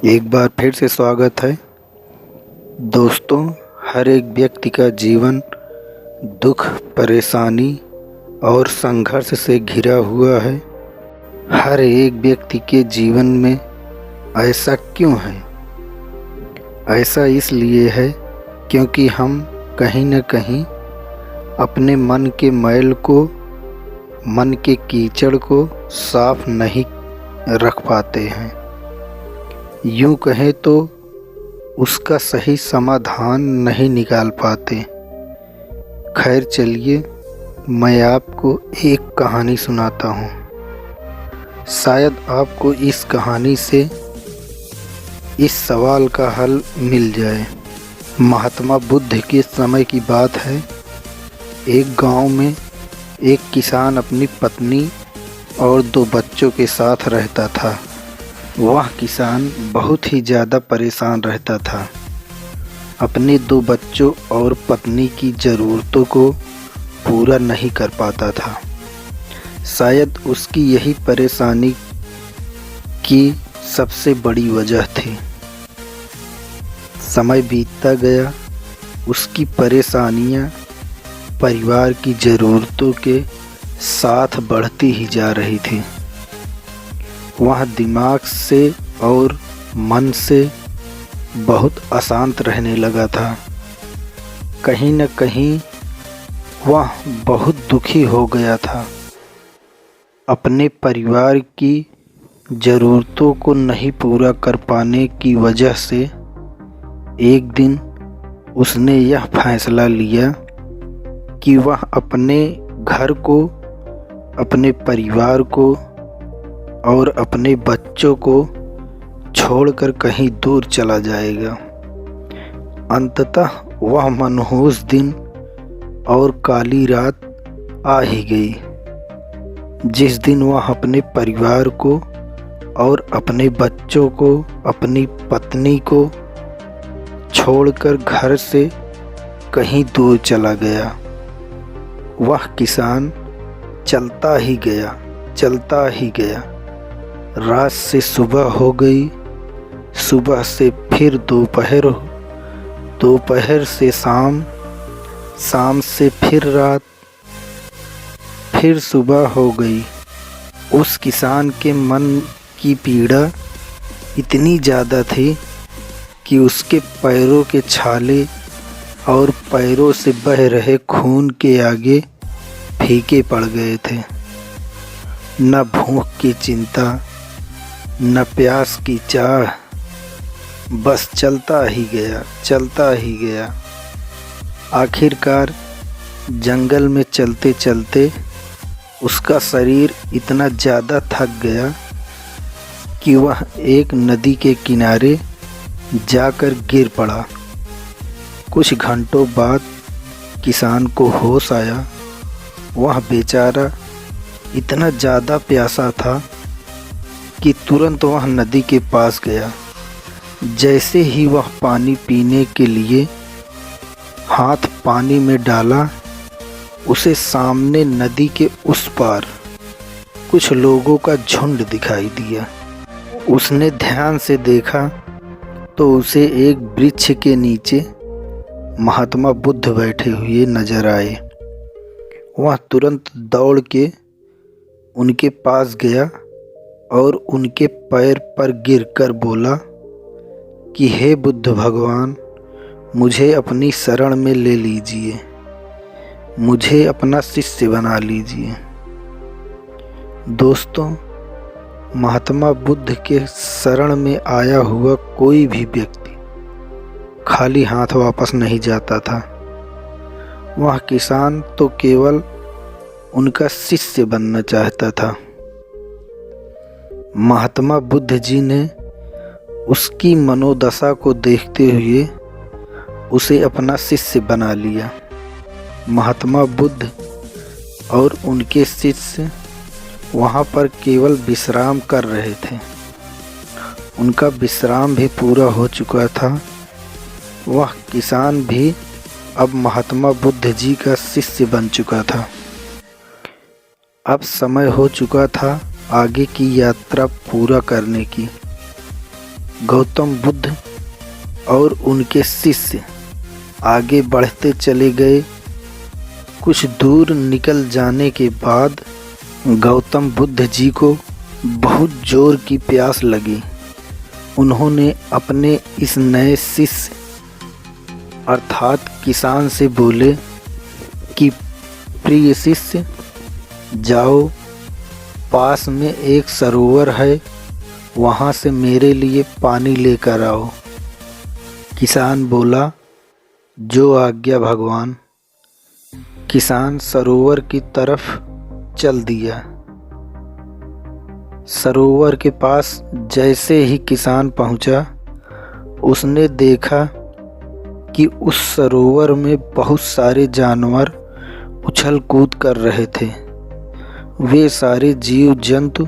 एक बार फिर से स्वागत है। दोस्तों, हर एक व्यक्ति का जीवन दुख, परेशानी और संघर्ष से घिरा हुआ है। हर एक व्यक्ति के जीवन में ऐसा क्यों है? ऐसा इसलिए है क्योंकि हम कहीं न कहीं अपने मन के मैल को, मन के कीचड़ को साफ नहीं रख पाते हैं। यूँ कहें तो उसका सही समाधान नहीं निकाल पाते। खैर चलिए, मैं आपको एक कहानी सुनाता हूँ। शायद आपको इस कहानी से इस सवाल का हल मिल जाए। महात्मा बुद्ध के समय की बात है। एक गांव में एक किसान अपनी पत्नी और 2 बच्चों के साथ रहता था। वह किसान बहुत ही ज़्यादा परेशान रहता था। अपने 2 बच्चों और पत्नी की ज़रूरतों को पूरा नहीं कर पाता था। शायद उसकी यही परेशानी की सबसे बड़ी वजह थी। समय बीतता गया, उसकी परेशानियां परिवार की ज़रूरतों के साथ बढ़ती ही जा रही थी। वह दिमाग से और मन से बहुत अशांत रहने लगा था। कहीं न कहीं वह बहुत दुखी हो गया था। अपने परिवार की ज़रूरतों को नहीं पूरा कर पाने की वजह से एक दिन उसने यह फैसला लिया कि वह अपने घर को, अपने परिवार को और अपने बच्चों को छोड़कर कहीं दूर चला जाएगा। अंततः वह मनहूस दिन और काली रात आ ही गई, जिस दिन वह अपने परिवार को और अपने बच्चों को, अपनी पत्नी को छोड़कर घर से कहीं दूर चला गया। वह किसान चलता ही गया, चलता ही गया। रात से सुबह हो गई, सुबह से फिर दोपहर, दोपहर से शाम, शाम से फिर रात, फिर सुबह हो गई। उस किसान के मन की पीड़ा इतनी ज़्यादा थी कि उसके पैरों के छाले और पैरों से बह रहे खून के आगे फीके पड़ गए थे। न भूख की चिंता, न प्यास की चाह, बस चलता ही गया, चलता ही गया। आखिरकार जंगल में चलते चलते उसका शरीर इतना ज़्यादा थक गया कि वह एक नदी के किनारे जाकर गिर पड़ा। कुछ घंटों बाद किसान को होश आया। वह बेचारा इतना ज़्यादा प्यासा था कि तुरंत वह नदी के पास गया। जैसे ही वह पानी पीने के लिए हाथ पानी में डाला, उसे सामने नदी के उस पार कुछ लोगों का झुंड दिखाई दिया। उसने ध्यान से देखा तो उसे एक वृक्ष के नीचे महात्मा बुद्ध बैठे हुए नजर आए। वह तुरंत दौड़ के उनके पास गया और उनके पैर पर गिरकर बोला कि हे बुद्ध भगवान, मुझे अपनी शरण में ले लीजिए, मुझे अपना शिष्य बना लीजिए। दोस्तों, महात्मा बुद्ध के शरण में आया हुआ कोई भी व्यक्ति खाली हाथ वापस नहीं जाता था। वह किसान तो केवल उनका शिष्य बनना चाहता था। महात्मा बुद्ध जी ने उसकी मनोदशा को देखते हुए उसे अपना शिष्य बना लिया। महात्मा बुद्ध और उनके शिष्य वहाँ पर केवल विश्राम कर रहे थे। उनका विश्राम भी पूरा हो चुका था। वह किसान भी अब महात्मा बुद्ध जी का शिष्य बन चुका था। अब समय हो चुका था आगे की यात्रा पूरा करने की। गौतम बुद्ध और उनके शिष्य आगे बढ़ते चले गए। कुछ दूर निकल जाने के बाद गौतम बुद्ध जी को बहुत जोर की प्यास लगी। उन्होंने अपने इस नए शिष्य अर्थात किसान से बोले कि प्रिय शिष्य, जाओ, पास में एक सरोवर है, वहाँ से मेरे लिए पानी लेकर आओ। किसान बोला, जो आज्ञा भगवान। किसान सरोवर की तरफ चल दिया। सरोवर के पास जैसे ही किसान पहुंचा, उसने देखा कि उस सरोवर में बहुत सारे जानवर उछल कूद कर रहे थे। वे सारे जीव जंतु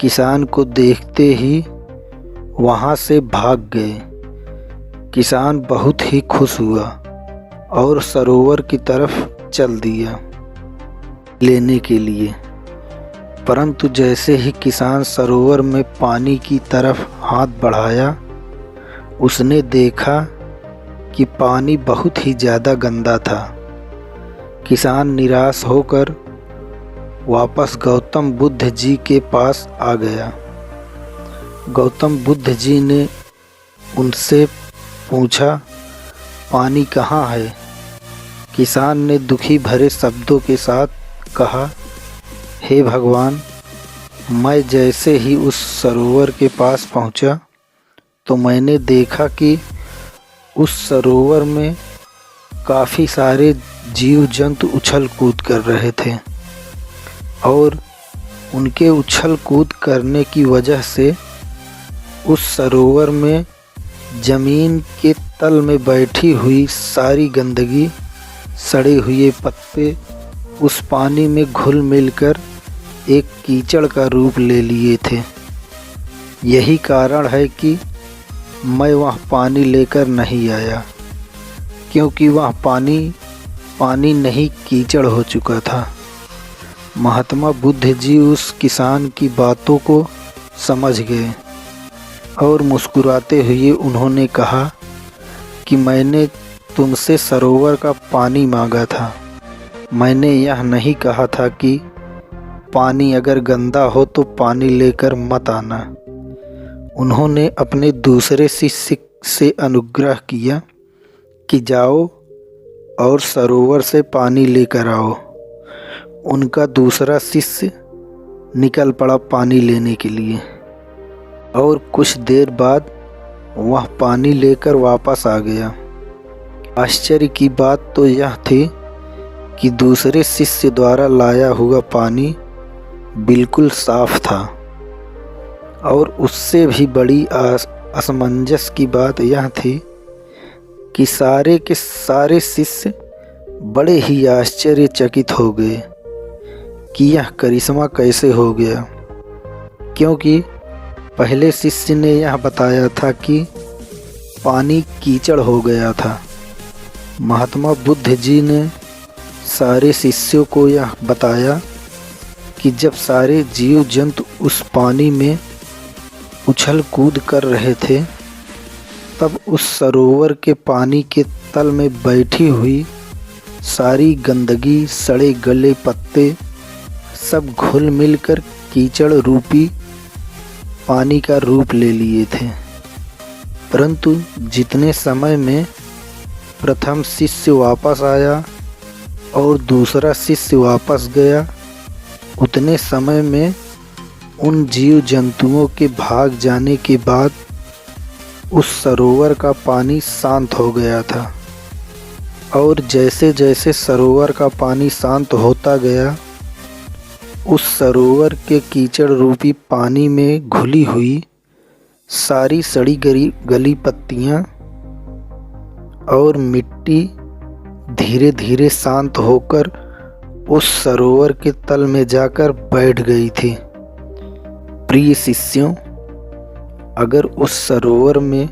किसान को देखते ही वहाँ से भाग गए। किसान बहुत ही खुश हुआ और सरोवर की तरफ चल दिया लेने के लिए। परंतु जैसे ही किसान सरोवर में पानी की तरफ हाथ बढ़ाया, उसने देखा कि पानी बहुत ही ज़्यादा गंदा था। किसान निराश होकर वापस गौतम बुद्ध जी के पास आ गया। गौतम बुद्ध जी ने उनसे पूछा, पानी कहाँ है? किसान ने दुखी भरे शब्दों के साथ कहा, हे भगवान, मैं जैसे ही उस सरोवर के पास पहुंचा तो मैंने देखा कि उस सरोवर में काफ़ी सारे जीव जंतु उछल कूद कर रहे थे और उनके उछल कूद करने की वजह से उस सरोवर में ज़मीन के तल में बैठी हुई सारी गंदगी, सड़े हुए पत्ते उस पानी में घुल मिलकर एक कीचड़ का रूप ले लिए थे। यही कारण है कि मैं वह पानी लेकर नहीं आया, क्योंकि वह पानी नहीं कीचड़ हो चुका था। महात्मा बुद्ध जी उस किसान की बातों को समझ गए और मुस्कुराते हुए उन्होंने कहा कि मैंने तुमसे सरोवर का पानी मांगा था। मैंने यह नहीं कहा था कि पानी अगर गंदा हो तो पानी लेकर मत आना। उन्होंने अपने दूसरे शिष्य से अनुग्रह किया कि जाओ और सरोवर से पानी लेकर आओ। उनका दूसरा शिष्य निकल पड़ा पानी लेने के लिए और कुछ देर बाद वह पानी लेकर वापस आ गया। आश्चर्य की बात तो यह थी कि दूसरे शिष्य द्वारा लाया हुआ पानी बिल्कुल साफ था और उससे भी बड़ी असमंजस की बात यह थी कि सारे के सारे शिष्य बड़े ही आश्चर्यचकित हो गए कि यह करिश्मा कैसे हो गया, क्योंकि पहले शिष्य ने यह बताया था कि पानी कीचड़ हो गया था। महात्मा बुद्ध जी ने सारे शिष्यों को यह बताया कि जब सारे जीव जंतु उस पानी में उछल कूद कर रहे थे, तब उस सरोवर के पानी के तल में बैठी हुई सारी गंदगी, सड़े गले पत्ते सब घुल मिलकर कीचड़ रूपी पानी का रूप ले लिए थे। परंतु जितने समय में प्रथम शिष्य वापस आया और दूसरा शिष्य वापस गया, उतने समय में उन जीव जंतुओं के भाग जाने के बाद उस सरोवर का पानी शांत हो गया था। और जैसे जैसे सरोवर का पानी शांत होता गया, उस सरोवर के कीचड़ रूपी पानी में घुली हुई सारी सड़ी गली पत्तियाँ और मिट्टी धीरे धीरे शांत होकर उस सरोवर के तल में जाकर बैठ गई थी। प्रिय शिष्यों, अगर उस सरोवर में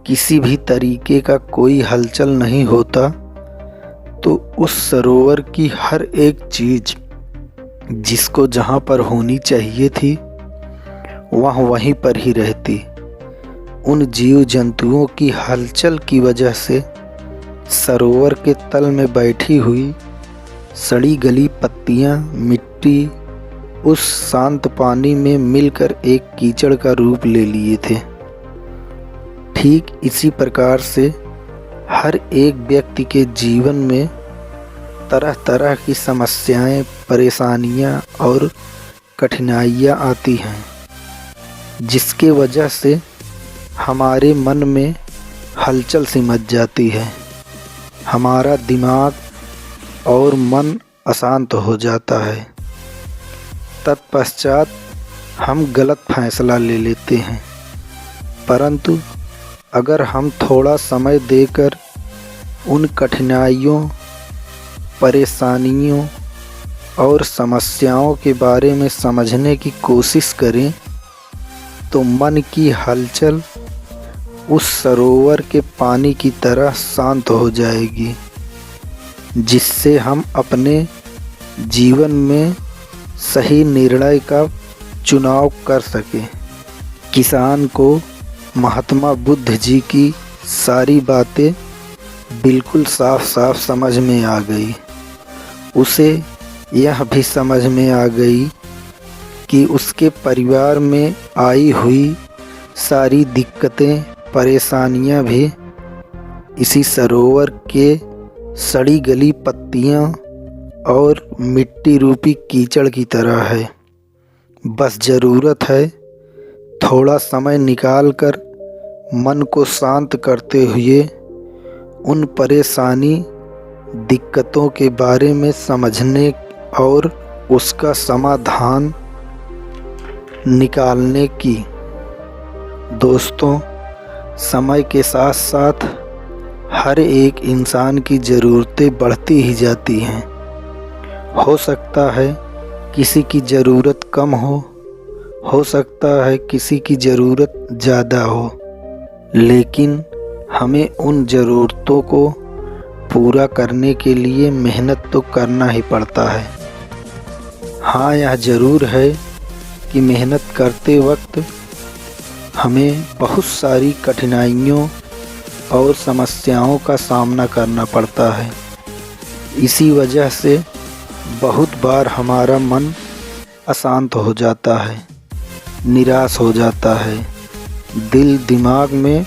किसी भी तरीके का कोई हलचल नहीं होता तो उस सरोवर की हर एक चीज़ जिसको जहाँ पर होनी चाहिए थी वह वहीं पर ही रहती। उन जीव जंतुओं की हलचल की वजह से सरोवर के तल में बैठी हुई सड़ी गली पत्तियां, मिट्टी उस शांत पानी में मिलकर एक कीचड़ का रूप ले लिए थे। ठीक इसी प्रकार से हर एक व्यक्ति के जीवन में तरह तरह की समस्याएं, परेशानियां और कठिनाइयां आती हैं, जिसके वजह से हमारे मन में हलचल सी मच जाती है। हमारा दिमाग और मन अशांत हो जाता है। तत्पश्चात हम गलत फैसला ले लेते हैं। परंतु अगर हम थोड़ा समय देकर उन कठिनाइयों, परेशानियों और समस्याओं के बारे में समझने की कोशिश करें तो मन की हलचल उस सरोवर के पानी की तरह शांत हो जाएगी, जिससे हम अपने जीवन में सही निर्णय का चुनाव कर सकें। किसान को महात्मा बुद्ध जी की सारी बातें बिल्कुल साफ साफ समझ में आ गई। उसे यह भी समझ में आ गई कि उसके परिवार में आई हुई सारी दिक्कतें, परेशानियां भी इसी सरोवर के सड़ी गली पत्तियां और मिट्टी रूपी कीचड़ की तरह है। बस ज़रूरत है थोड़ा समय निकालकर मन को शांत करते हुए उन परेशानी, दिक्कतों के बारे में समझने और उसका समाधान निकालने की। दोस्तों, समय के साथ साथ हर एक इंसान की ज़रूरतें बढ़ती ही जाती हैं। हो सकता है किसी की ज़रूरत कम हो सकता है किसी की ज़रूरत ज़्यादा हो, लेकिन हमें उन ज़रूरतों को पूरा करने के लिए मेहनत तो करना ही पड़ता है। हाँ, यह ज़रूर है कि मेहनत करते वक्त हमें बहुत सारी कठिनाइयों और समस्याओं का सामना करना पड़ता है। इसी वजह से बहुत बार हमारा मन अशांत हो जाता है, निराश हो जाता है। दिल दिमाग में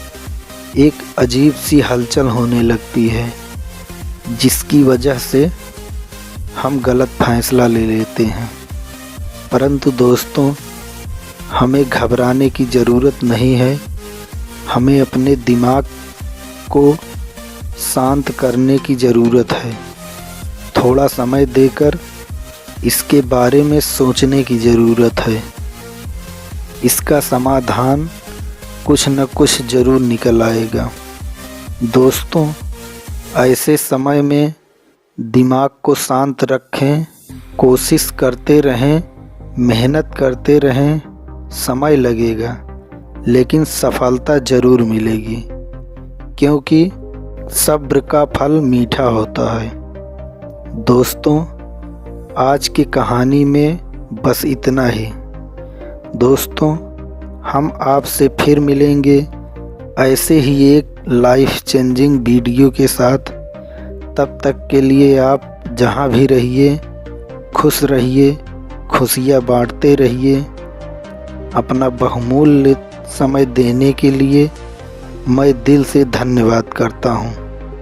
एक अजीब सी हलचल होने लगती है, जिसकी वजह से हम गलत फैसला ले लेते हैं। परंतु दोस्तों, हमें घबराने की ज़रूरत नहीं है। हमें अपने दिमाग को शांत करने की ज़रूरत है। थोड़ा समय देकर इसके बारे में सोचने की ज़रूरत है। इसका समाधान कुछ न कुछ ज़रूर निकल आएगा। दोस्तों, ऐसे समय में दिमाग को शांत रखें, कोशिश करते रहें, मेहनत करते रहें। समय लगेगा लेकिन सफलता ज़रूर मिलेगी, क्योंकि सब्र का फल मीठा होता है। दोस्तों, आज की कहानी में बस इतना ही। दोस्तों, हम आपसे फिर मिलेंगे ऐसे ही एक लाइफ चेंजिंग वीडियो के साथ। तब तक के लिए आप जहाँ भी रहिए खुश रहिए, खुशियाँ बांटते रहिए। अपना बहुमूल्य समय देने के लिए मैं दिल से धन्यवाद करता हूँ।